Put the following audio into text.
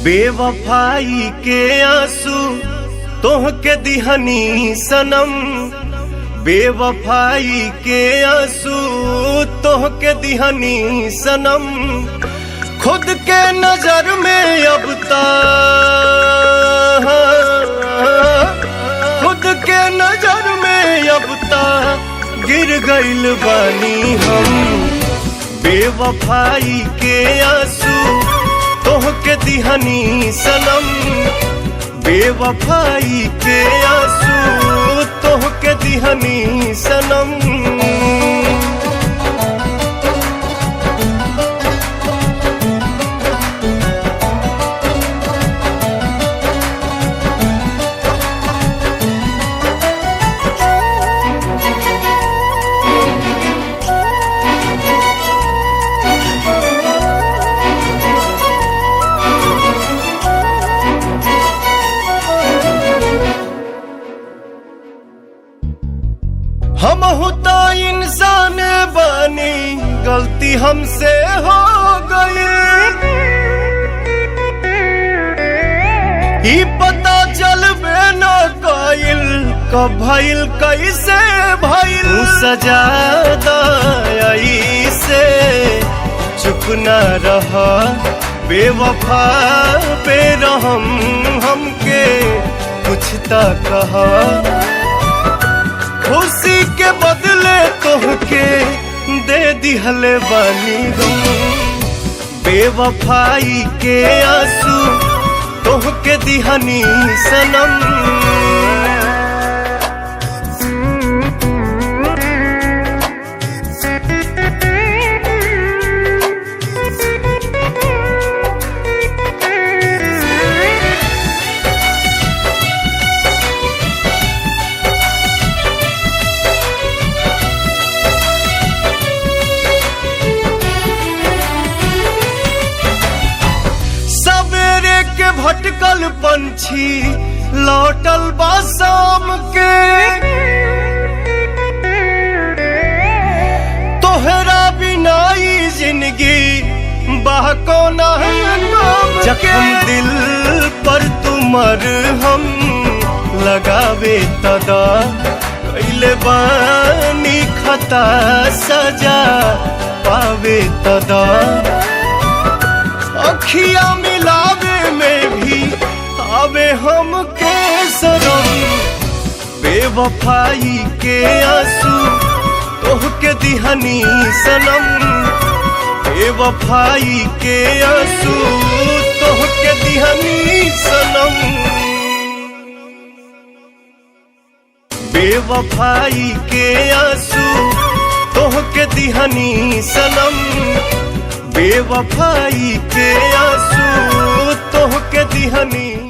बेवफाई के आंसू तोहके दिहनी सनम, बेवफाई के आंसू तोहके दिहनी सनम। खुद के नजर में अब खुद के नजर में अब गिर गइल बानी हम। बेवफाई के आंसू तोहके दिहनी सनम, बेवफाई के आंसू तोहके दिहनी सनम। हम होता इंसान बनी, गलती हमसे हो गई। ही पता चलबे न कइल कब भइल कैसे भइल। सजा दई से चुप न रहा, बेवफा बेरहम हमके कुछ त कहा। खुशी के बदले तोहके दे दिहले बानी गम, बेवफाई के आंसू तोहके दिहनी सनम। भटकल पंछी लौटल बा शाम के, तोहरा बिना ई जिंदगी बाह कोना नाम। जख्म दिल पर तुमर हम लगावे तदा, कैले बानी खता सजा पावे तदा। अखिया मिलावे में भी आवे हम के शरम, बेवफाई के आंसू तोहके दिहनी सनम, बेवफाई के आंसू तोहके दिहनी सनम। बेवफाई के आंसू तोहके दिहनी सनम, बेवफाई के आंसू तोहके दिहनी